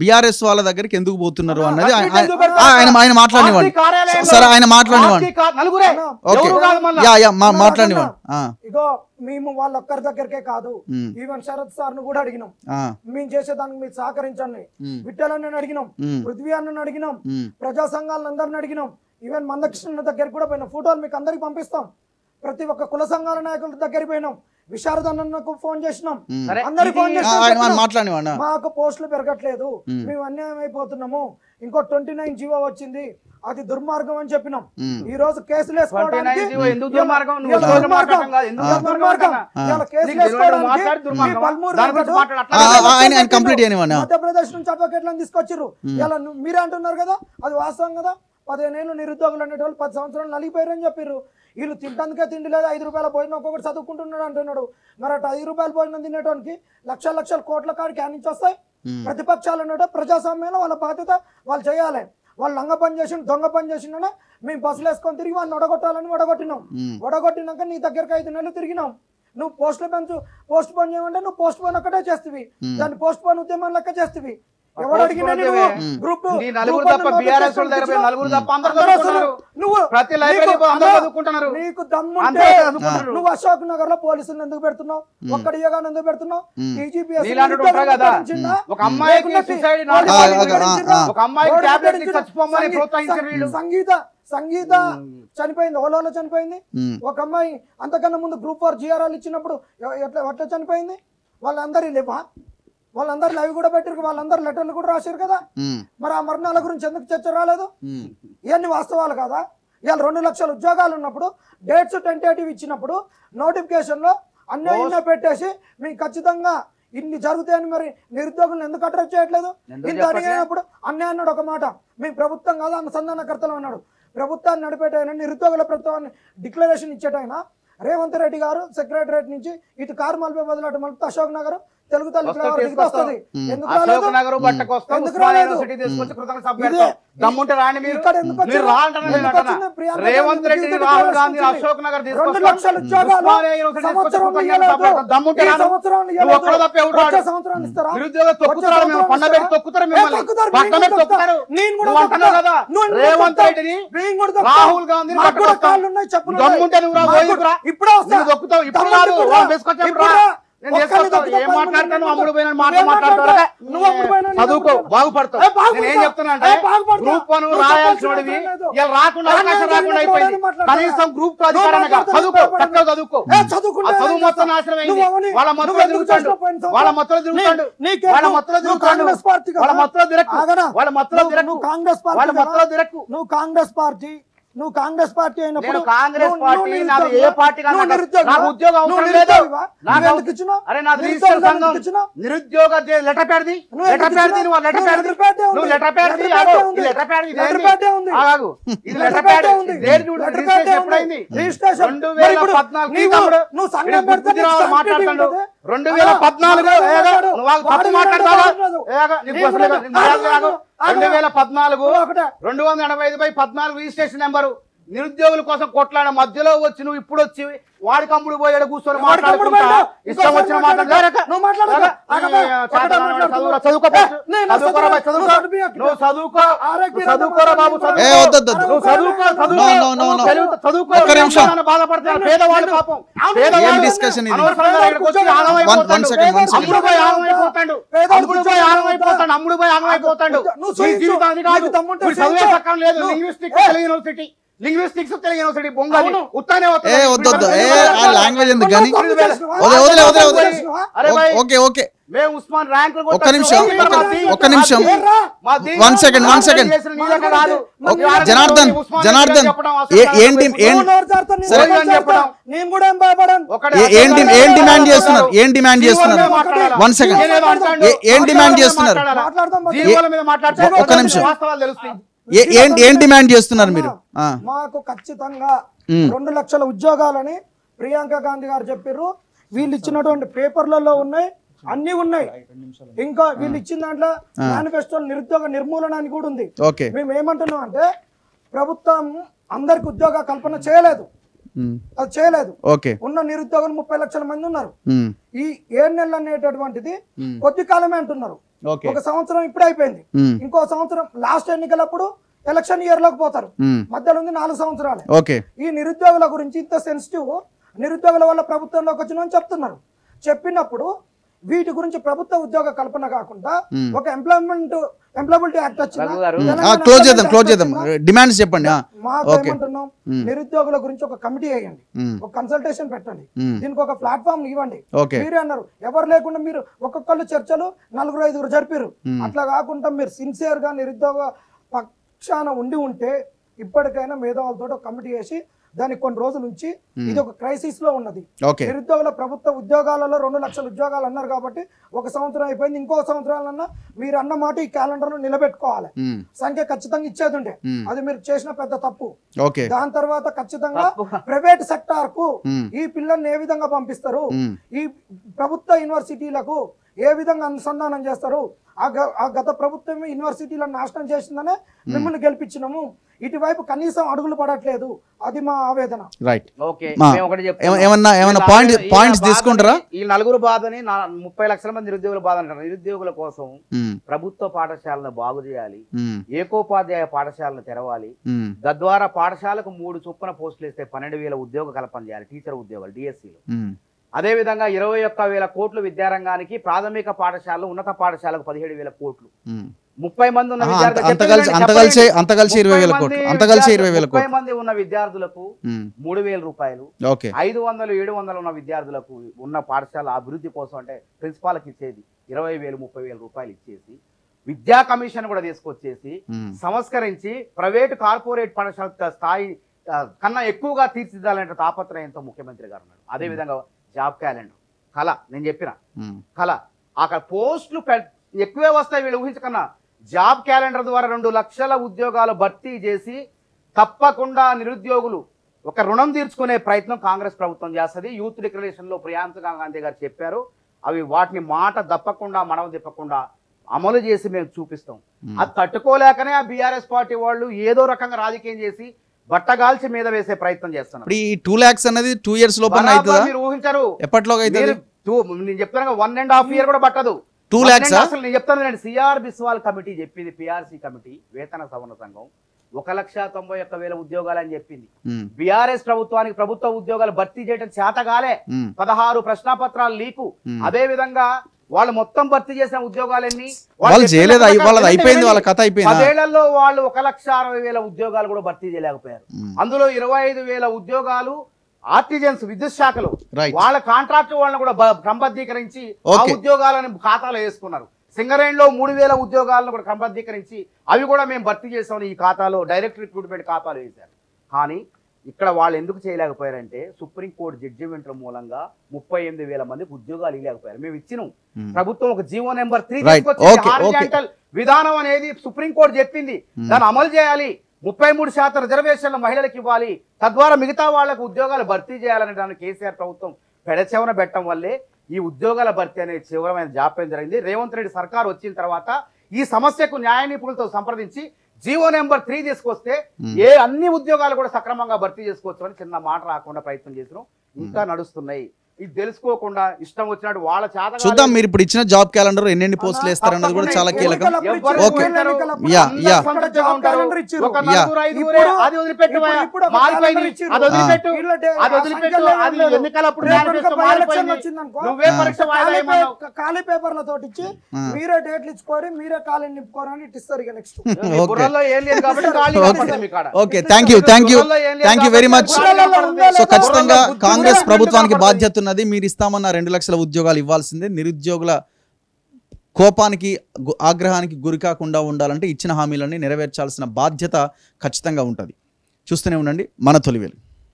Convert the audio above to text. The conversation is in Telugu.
బీఆర్ఎస్ వాళ్ళ దగ్గరికి ఎందుకు పోతున్నారు అన్నది ఆయన మాట్లాడినివ్వండి. సరే ఆయన మాట్లాడినివ్వండి. ఓకే మాట్లాడినివ్వండి. ఇగో మేము వాళ్ళొక్కరి దగ్గరకే కాదు, ఈవెన్ శరత్ సార్ ను కూడా అడిగినాం, మేము చేసేదానికి మీరు సహకరించండి. విఠలన్నని అడిగినాం, పృథ్వీ అన్నని అడిగినాం, ప్రజా సంఘాలందరిని అడిగినాం, ఈవెన్ మందకృష్ణ దగ్గరికి కూడా పోయినాం. ఫోటోలు మీకు అందరికి పంపిస్తాం. ప్రతి ఒక్క కుల సంఘాల నాయకుల దగ్గరికి పోయినాం. విశారదన్నకు ఫోన్ చేసినాం, అందరికి ఫోన్ చేసినాం. మాకు పోస్టులు పెరగట్లేదు, మేము అన్యాయం అయిపోతున్నాము, ఇంకో 29 జీవో వచ్చింది, అది దుర్మార్గం అని చెప్పినాం. ఈ రోజు కేసులు వేసుకోవడానికి మధ్యప్రదేశ్ నుంచి అడ్వకేట్లను తీసుకొచ్చారు. ఇలా మీరే అంటున్నారు కదా, అది వాస్తవం కదా. 15 ఏళ్ళు నిరుద్యోగులు అనేటోళ్ళు 10 సంవత్సరాలు నలిగిపోయారని చెప్పారు. వీళ్ళు తింటానికే తిండి లేదు, 5 రూపాయల భోజనం ఒక్కొక్కటి చదువుకుంటున్నాడు అంటున్నాడు. మరి అటు 5 రూపాయల భోజనం తినేటానికి లక్షల కోట్ల కాడికి నుంచి వస్తాయి. ప్రతిపక్షాలు అన్నట్టు ప్రజాస్వామ్యంలో వాళ్ళ బాధ్యత వాళ్ళు చేయాలి. వాళ్ళు లంగ పని చేసి దొంగ పని చేసిండే మేము బస్సులు వేసుకొని తిరిగి వాళ్ళని ఒడగొట్టాలని ఒడగొట్టినాం. ఒడగొట్టినాక నీ దగ్గరకు 5 నెలలు తిరిగినాం. నువ్వు పోస్ట్ పోన్ చేయమంటే నువ్వు పోస్ట్ పోన్ ఒక్కటే చేస్తేవి, దాన్ని పోస్ట్ పోన్ ఉద్యమం లెక్క చేస్తేవి. ఎవరు అడిగినా నువ్వు అశోక్ నగర్ లో పోలీసులు ఎందుకు పెడుతున్నావు? ఒక్కడిగా ఎందుకు పెడుతున్నావు? సంగీత చనిపోయింది, ఓలోలో చనిపోయింది. ఒక అమ్మాయి అంతకన్నా ముందు గ్రూప్ 4 GRL ఇచ్చినప్పుడు ఎట్లా చనిపోయింది? వాళ్ళందరూ లేవా? వాళ్ళందరూ లైవ్ కూడా పెట్టారు, వాళ్ళందరూ లెటర్లు కూడా రాశారు కదా. మరి ఆ మరణాల గురించి ఎందుకు చర్చ రాలేదు? ఇవన్నీ వాస్తవాలు కదా. ఇవాళ 2 లక్షల ఉద్యోగాలు ఉన్నప్పుడు, డేట్స్ టెంటేటివ్ ఇచ్చినప్పుడు, నోటిఫికేషన్ లో అన్యాయంగా పెట్టేసి మీకు ఖచ్చితంగా ఇన్ని జరుగుతాయని మరి నిరుద్యోగులను ఎందుకు అట్రాక్ట్ చేయట్లేదు? ఇంత అడిగినప్పుడు అన్నయ్య అన్నాడు ఒక మాట, మేము ప్రభుత్వం కాదు అనుసంధానకర్తలు అన్నాడు. ప్రభుత్వాన్ని నడిపేటైనా, నిరుద్యోగుల ప్రభుత్వాన్ని డిక్లరేషన్ ఇచ్చేటైనా రేవంత్ రెడ్డి గారు సెక్రటరేట్ నుంచి ఇటు కారు మలిపే బదులు అటు మలుపుతూ అశోక్ నగర్ తెలుగు తల్లి వస్తుంది. ఎందుకు రాలేదు? రేవంత్ రెడ్డి, రాహుల్ గాంధీ అశోక్ నగర్ 2 లక్షల ఉద్యోగాలు రేవంత్ రెడ్డిని, రాహుల్ గాంధీ ఇప్పుడే దొక్కుతావు. ఇప్పుడు ఏం మాట్లాడతాను? అమ్ముడు పోయిన మాట మాట్లాడతావు, చదువుకో, బాగుపడతావు. నేను ఏం చెప్తున్నా అంటే గ్రూప్ 1 రాయాల్సినవి ఇలా రాకుండా అవకాశం రాకుండా అయిపోయింది. కనీసం గ్రూప్ 2 అధికారాన్ని చదువుకో, చక్కగా చదువుకో. చదువు మొత్తం నాశనం అయింది. వాళ్ళ మత్తులో తిరుగుతాడు, వాళ్ళ మత్తులో తిరుగుతాడు, వాళ్ళ మత్తులో తిరుగుతాడు, వాళ్ళ మత్తులో తిరక్కు, వాళ్ళ మత్తులో తిరక్కు, వాళ్ళ మత్తులో తిరక్కు. నువ్వు కాంగ్రెస్ పార్టీ అయినప్పుడు కాంగ్రెస్ పార్టీ నాది ఏ పార్టీ నాకు ఉద్యోగం అవసరం లేదు. అరే నా రిజిస్టర్ సంఘం నిరుద్యోగ లెటర్ ప్యాడ్ది, లెటర్ ప్యాడ్ది, నువ్వు లెటర్ ప్యాడ్ది, నువ్వు లెటర్ ప్యాడ్ది, లెటర్ ప్యాడ్ది, ఆగు, ఇది లెటర్ ప్యాడ్. రిజిస్ట్రేషన్ ఎప్పుడైంది? 2014 నువ్వు సంఘం పెడితే మాట్లాడుతాడు. 2014 నువ్వు తప్పు మాట్లాడతావా? 2014 285/14 రిజిస్ట్రేషన్ నెంబరు. నిరుద్యోగుల కోసం కొట్లాడ మధ్యలో వచ్చి నువ్వు ఇప్పుడు వచ్చి వాడికి అమ్ముడు పోయాడు కూర్చొని మాట్లాడుకుంటా ఇష్టం వచ్చిన చదువుకోరా బాబు, బాధపడతారు పేదవాళ్ళు. పాపం అమ్ముడు పోయి ఆగమైపోతాడు. జీవితానికి కాదు, చదివే సక్కం లేదు. Linguistics linguistics Telugu university Bengali ఉత్తనే లాంగ్వేజ్ ఎందుకు కానీ ఓకే ఓకే మేము ఉస్మాన్ ర్యాంక్ ఒక్క నిమిషం 1 సెకండ్ జనార్దన్ ఏం డిమాండ్ చేస్తున్నారు 1 సెకండ్ ఏం డిమాండ్ చేస్తున్నారు ఒక్క నిమిషం ఏం డిమాండ్ చేస్తున్నారు మీరు మాకు ఖచ్చితంగా 2 లక్షల ఉద్యోగాలని ప్రియాంక గాంధీ గారు చెప్పారు వీళ్ళు ఇచ్చినటువంటి పేపర్లలో ఉన్నాయి అన్ని ఉన్నాయి ఇంకా వీళ్ళు ఇచ్చిన దాంట్లో మేనిఫెస్టో నిరుద్యోగ నిర్మూలన అని కూడా ఉంది మేము ఏమంటున్నాం అంటే ప్రభుత్వం అందరికి ఉద్యోగ కల్పన చేయలేదు అది చేయలేదు ఉన్న నిరుద్యోగులు 30 లక్షల మంది ఉన్నారు ఈ 7 నెలలు అనేటటువంటిది కొద్ది కాలమే అంటున్నారు ఒక సంవత్సరం ఇప్పుడే అయిపోయింది, ఇంకో సంవత్సరం లాస్ట్ ఎన్నికలప్పుడు ఎలక్షన్ ఇయర్ లోకి పోతారు, మధ్యలో ఉంది 4 సంవత్సరాలు. ఈ నిరుద్యోగుల గురించి ఇంత సెన్సిటివ్, నిరుద్యోగుల వల్ల ప్రభుత్వంలోకి వచ్చిన చెప్తున్నారు. చెప్పినప్పుడు వీటి గురించి ప్రభుత్వ ఉద్యోగ కల్పన కాకుండా ఒక ఎంప్లాయబిలిటీ యాక్ట్ డిమాండ్స్ చెప్పండి. మాకేమంటున్నాం, నిరుద్యోగుల గురించి ఒక కమిటీ వేయండి, ఒక కన్సల్టేషన్ పెట్టండి, దీనికి ఒక ప్లాట్ఫామ్ ఇవ్వండి. మీరే అన్నారు ఎవరు లేకుండా మీరు ఒక్కొక్కళ్ళు చర్చలు 4-5 జరిపారు. అట్లా కాకుండా మీరు సిన్సియర్ గా నిరుద్యోగ పక్షాన ఉంటే ఇప్పటికైనా మేధావులతో ఒక కమిటీ వేసి దానికి కొన్ని రోజుల నుంచి ఇది ఒక క్రైసిస్ లో ఉన్నది. నిరుద్యోగుల ప్రభుత్వ ఉద్యోగాలలో 2 లక్షల ఉద్యోగాలు అన్నారు కాబట్టి 1 సంవత్సరం అయిపోయింది, ఇంకో సంవత్సరాలన్నా మీరు అన్న మాట ఈ క్యాలెండర్ లో నిలబెట్టుకోవాలి. సంఖ్య ఖచ్చితంగా ఇచ్చేది ఉండే, అది మీరు చేసిన పెద్ద తప్పు. దాని తర్వాత ఖచ్చితంగా ప్రైవేట్ సెక్టార్ కు ఈ పిల్లల్ని ఏ విధంగా పంపిస్తారు, ఈ ప్రభుత్వ యూనివర్సిటీలకు ఏ విధంగా అనుసంధానం చేస్తారు. ఆ గత ప్రభుత్వం యూనివర్సిటీలను నాశనం చేసిందనే మిమ్మల్ని గెలిపించినాము. ఇటువైపు కనీసం అడుగులు పడట్లేదు, అది మా ఆవేదన. రైట్, ఏమన్నా పాయింట్స్ తీసుకుంటారా? ఈ 4 బాధని 30 లక్షల మంది నిరుద్యోగుల బాధ అంటారు. నిరుద్యోగుల కోసం ప్రభుత్వ పాఠశాలను బాగు చేయాలి, ఏకోపాధ్యాయ పాఠశాలను తెరవాలి, తద్వారా పాఠశాలకు 3 చొప్పున పోస్టులు ఇస్తే 12,000 ఉద్యోగ కల్పన చేయాలి, టీచర్ ఉద్యోగాలు డిఎస్సీలు. అదే విధంగా 21,000 కోట్లు విద్యారంగానికి, ప్రాథమిక పాఠశాలలు, ఉన్నత పాఠశాలకు 17,000 కోట్లు, 30 మంది ఉన్న 30 మంది ఉన్న విద్యార్థులకు 3,000 రూపాయలు, 500, 700 ఉన్న విద్యార్థులకు ఉన్న పాఠశాల అభివృద్ధి కోసం అంటే ప్రిన్సిపాల్కి ఇచ్చేది 20,000, 30,000 రూపాయలు ఇచ్చేసి విద్యా కమిషన్ కూడా తీసుకొచ్చేసి సంస్కరించి ప్రైవేటు కార్పొరేట్ పాఠశాల స్థాయి కన్నా ఎక్కువగా తీర్చిదిద్దాలంటే తాపత్రయంతో ముఖ్యమంత్రి గారు ఉన్నారు. అదే విధంగా జాబ్ క్యాలెండర్ కళ, నేను చెప్పిన కళ, అక్కడ పోస్టులు ఎక్కువే వస్తాయి వీళ్ళు ఊహించకన్నా. జాబ్ క్యాలెండర్ ద్వారా 2 లక్షల ఉద్యోగాలు భర్తీ చేసి తప్పకుండా నిరుద్యోగులు ఒక రుణం తీర్చుకునే ప్రయత్నం కాంగ్రెస్ ప్రభుత్వం చేస్తుంది. యూత్ డిక్లరేషన్ లో ప్రియాంక గాంధీ గారు చెప్పారు, అవి వాటిని మాట తప్పకుండా మనవ తిప్పకుండా అమలు చేసి మేము చూపిస్తాం. అది తట్టుకోలేకనే ఆ బీఆర్ఎస్ పార్టీ వాళ్ళు ఏదో రకంగా రాజకీయం చేసి బట్టగాల్చి మీద వేసే ప్రయత్నం చేస్తున్నారు. ఈ 2 lakhs అనేది 2 years లోపల అవుతుందా? మీరు ఊహించారు ఎప్పటిలోగా అవుతుంది? నేను చెప్తాను 1.5 year కూడా పట్టదు. 2 lakhs అసలు నేను చెప్తాను. సిఆర్ బిస్వాల్ కమిటీ చెప్పింది, పిఆర్సీ కమిటీ వేతన సవరణ సంఘం 1,91,000 ఉద్యోగాలు అని చెప్పింది. బీఆర్ఎస్ ప్రభుత్వానికి ప్రభుత్వ ఉద్యోగాలు భర్తీ చేయడం చేతగాలే, 16 ప్రశ్నాపత్రాలు లీకు. అదే విధంగా వాళ్ళు మొత్తం భర్తీ చేసిన ఉద్యోగాలన్నీ అయిపోయింది, వాళ్ళ కథ అయిపోయింది. 10 ఏళ్లలో వాళ్ళు 1,60,000 ఉద్యోగాలు కూడా భర్తీ చేయలేకపోయారు. అందులో 25,000 ఉద్యోగాలు ఆర్టిజన్స్ విద్యుత్ శాఖలో వాళ్ళ కాంట్రాక్ట్ వాళ్ళని కూడా క్రమబద్ధీకరించి ఆ ఉద్యోగాలను ఖాతాలో వేసుకున్నారు. సింగరేణిలో 3,000 ఉద్యోగాలను కూడా క్రమబద్ధీకరించి అవి కూడా మేము భర్తీ చేసామని ఈ ఖాతాలో డైరెక్ట్ రిక్రూట్మెంట్ ఖాతాలో వేశారు. కానీ ఇక్కడ వాళ్ళు ఎందుకు చేయలేకపోయారంటే సుప్రీంకోర్టు జడ్జిమెంట్ల మూలంగా 38,000 మందికి ఉద్యోగాలు ఇవ్వలేకపోయారు. మేము ఇచ్చినాం, ప్రభుత్వం ఒక జీవో నెంబర్ 3 తీసుకొచ్చింది. హారిజాంటల్ విధానం అనేది సుప్రీంకోర్టు చెప్పింది, దాన్ని అమలు చేయాలి. 33% రిజర్వేషన్లు మహిళలకు ఇవ్వాలి, తద్వారా మిగతా వాళ్లకు ఉద్యోగాలు భర్తీ చేయాలనే దాన్ని కేసీఆర్ ప్రభుత్వం పెడచెవన పెట్టడం వల్లే ఈ ఉద్యోగాల భర్తీ అనేది తీవ్రమైన జాప్యం జరిగింది. రేవంత్ రెడ్డి సర్కార్ వచ్చిన తర్వాత ఈ సమస్యకు న్యాయ నిపుణులతో సంప్రదించి జీవో నెంబర్ 3 తీసుకొస్తే అన్ని ఉద్యోగాలు కూడా సక్రమంగా భర్తీ చేసుకోవచ్చు అని చిన్న మాట రాకుండా ప్రయత్నం చేసినాం. ఇంకా నడుస్తున్నాయి. ఇది తెలుసుకోకుండా ఇష్టం వచ్చినట్టు వాళ్ళ చేత చూద్దాం. మీరు ఇప్పుడు ఇచ్చిన జాబ్ క్యాలెండర్ ఎన్ని పోస్టులు వేస్తారన్నది కూడా చాలా కీలకం. ఖాళీ పేపర్లతో ఇచ్చి మీరే డేట్లు ఇచ్చుకోరి, మీరే ఖాళీ నింపుకోరని ఇస్తారు. ఇక next okay, thank you very much. So ఖచ్చితంగా కాంగ్రెస్ ప్రభుత్వానికి బాధ్యత ఉన్నది. మీరు ఇస్తామన్న 2 లక్షల ఉద్యోగాలు ఇవ్వాల్సిందే. నిరుద్యోగుల కోపానికి ఆగ్రహానికి గురి కాకుండా ఉండాలంటే ఇచ్చిన హామీలన్నీ నెరవేర్చాల్సిన బాధ్యత ఖచ్చితంగా ఉంటుంది. చూస్తూనే ఉండండి మన తొలివేలు.